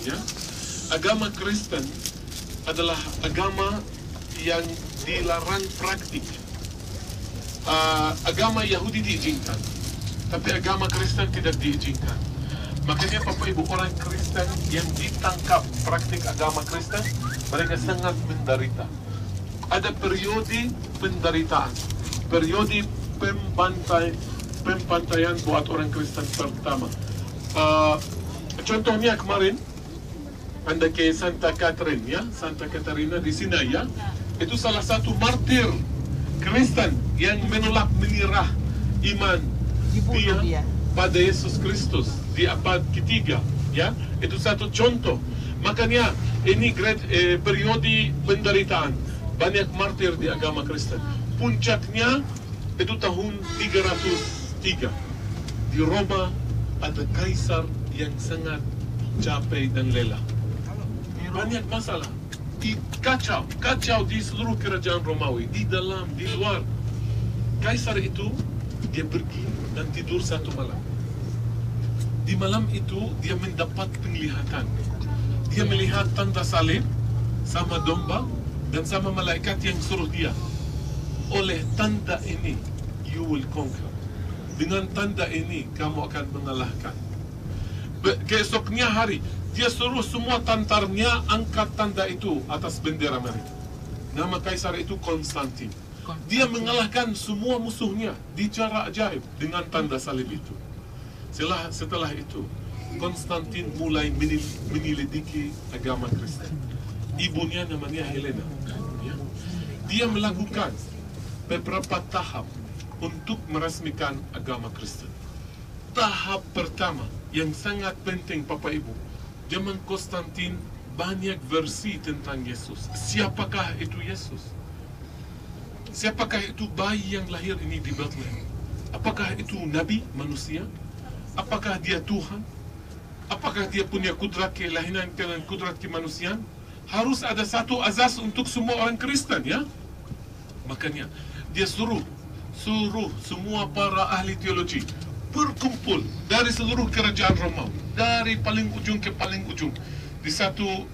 Ya, agama Kristen adalah agama yang dilarang praktik. Agama Yahudi diizinkan, tapi agama Kristen tidak diizinkan. Makanya Bapak Ibu, orang Kristen yang ditangkap praktik agama Kristen, mereka sangat menderita. Ada periode penderitaan, periode pembantaian buat orang Kristen pertama. Contohnya kemarin, Anda ke Santa Catherine, ya, Santa Catarina di Sinai, ya, itu salah satu martir Kristen yang menolak menyerah iman dia pada Yesus Kristus di abad ketiga, ya, itu satu contoh. Makanya ini periode penderitaan, banyak martir di agama Kristen. Puncaknya itu tahun 303 di Roma, ada kaisar yang sangat capek dan lelah. Banyak masalah, kacau di seluruh kerajaan Romawi, di dalam, di luar. Kaisar itu dia pergi dan tidur satu malam. Di malam itu dia mendapat penglihatan. Dia melihat tanda salib sama domba dan sama malaikat yang suruh dia, oleh tanda ini you will conquer. Dengan tanda ini kamu akan mengalahkan. Keesoknya hari dia suruh semua tentaranya angkat tanda itu atas bendera mereka. Nama kaisar itu Konstantin. Dia mengalahkan semua musuhnya di cara ajaib dengan tanda salib itu. Setelah itu Konstantin mulai menyelidiki agama Kristen. Ibunya namanya Helena, ya. Dia melakukan beberapa tahap untuk meresmikan agama Kristen. Tahap pertama yang sangat penting Bapak Ibu, zaman Konstantin banyak versi tentang Yesus. Siapakah itu Yesus? Siapakah itu bayi yang lahir ini di Bethlehem? Apakah itu nabi manusia? Apakah dia Tuhan? Apakah dia punya kudrat keilahian dan kudrat kemanusiaan? Harus ada satu azas untuk semua orang Kristen, ya. Makanya dia suruh semua para ahli teologi berkumpul dari seluruh kerajaan Romawi, dari paling ujung ke paling ujung, di satu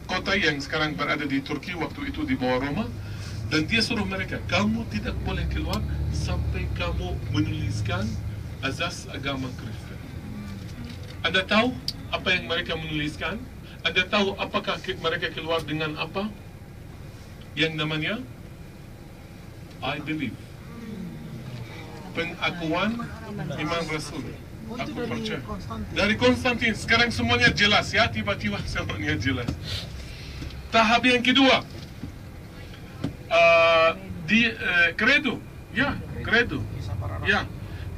kota yang sekarang berada di Turki, waktu itu di bawah Roma. Dan dia suruh mereka, kamu tidak boleh keluar sampai kamu menuliskan azas agama Kristen. Anda tahu apa yang mereka menuliskan? Anda tahu apakah mereka keluar dengan apa? Yang namanya I believe. Pengakuan iman Rasul. Aku percaya. Dari Konstantin. Sekarang semuanya jelas, ya. Tiba-tiba semuanya jelas. Tahap yang kedua, kredo. Ya, kredo. Ya.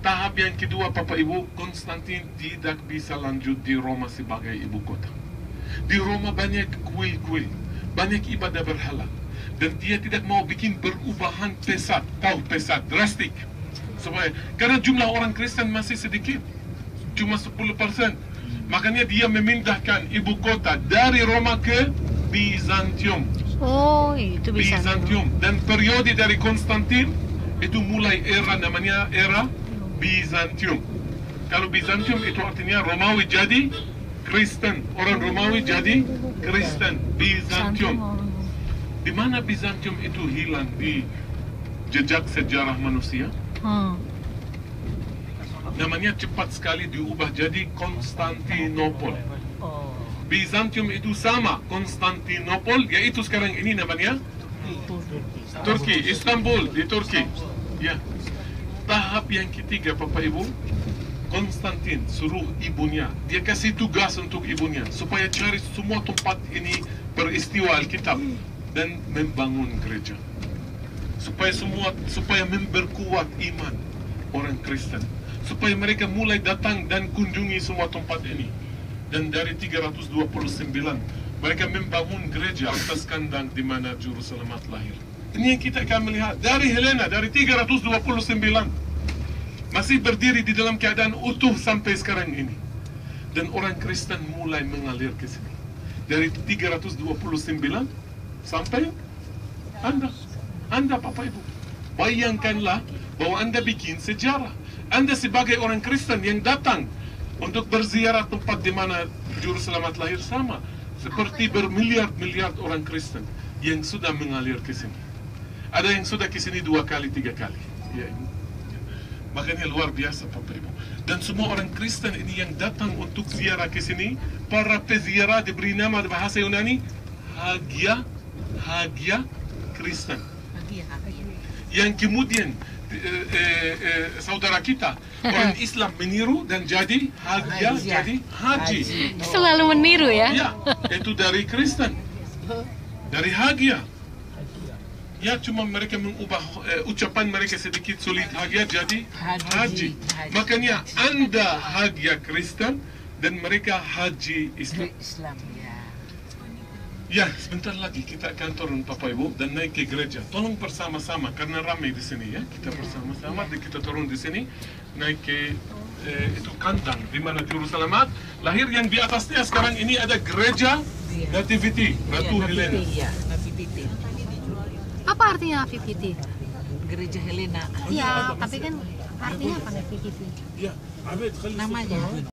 Tahap yang kedua Bapak Ibu, Konstantin tidak bisa lanjut di Roma sebagai ibu kota. Di Roma banyak kuil-kuil, banyak ibadah berhala, dan dia tidak mau bikin perubahan pesat, drastik, karena jumlah orang Kristen masih sedikit, cuma 10%. Makanya dia memindahkan ibu kota dari Roma ke Bizantium. Oh, itu Bizantium. Dan periode dari Konstantin itu mulai era namanya era Bizantium. Kalau Bizantium itu artinya Romawi jadi Kristen, orang Romawi jadi Kristen. Bizantium. Di mana Bizantium itu hilang di jejak sejarah manusia? Namanya cepat sekali diubah jadi Konstantinopel. Bizantium itu sama Konstantinopel, yaitu sekarang ini namanya Turki, Istanbul di Turki. Ya. Tahap yang ketiga Bapak Ibu, Konstantin suruh ibunya, dia kasih tugas untuk ibunya supaya cari semua tempat ini peristiwa Alkitab dan membangun gereja, supaya memperkuat iman orang Kristen, supaya mereka mulai datang dan kunjungi semua tempat ini. Dan dari 329 mereka membangun gereja atas kandang di mana Juru Selamat lahir. Ini yang kita akan melihat dari Helena, dari 329 masih berdiri di dalam keadaan utuh sampai sekarang ini. Dan orang Kristen mulai mengalir ke sini. Dari 329 sampai Anda Bapak Ibu, bayangkanlah bahwa Anda bikin sejarah. Anda sebagai orang Kristen yang datang untuk berziarah tempat di mana Juru Selamat lahir, sama seperti bermiliar-miliar orang Kristen yang sudah mengalir ke sini. Ada yang sudah ke sini 2 kali, 3 kali. Ya, makanya luar biasa Bapak Ibu. Dan semua orang Kristen ini yang datang untuk ziarah ke sini, para peziarah diberi nama bahasa Yunani Hagia Kristen. Yang kemudian saudara kita orang Islam meniru dan jadi Hagia, jadi Haji. Selalu meniru ya? Ya, itu dari Kristen, dari Hagia. Ya, cuma mereka mengubah ucapan mereka sedikit sulit, Hagia jadi Haji. Makanya Anda Hagia Kristen dan mereka Haji Islam. Ya, sebentar lagi kita akan turun Bapak Ibu dan naik ke gereja. Tolong bersama-sama karena ramai di sini ya. Kita bersama-sama dan kita turun di sini naik ke itu kandang di mana Juru Selamat lahir. Yang di atasnya sekarang ini ada gereja Nativity Ratu Helena. Apa artinya Nativity? Gereja Helena. Iya, tapi kan artinya apa Nativity? Ya, namanya.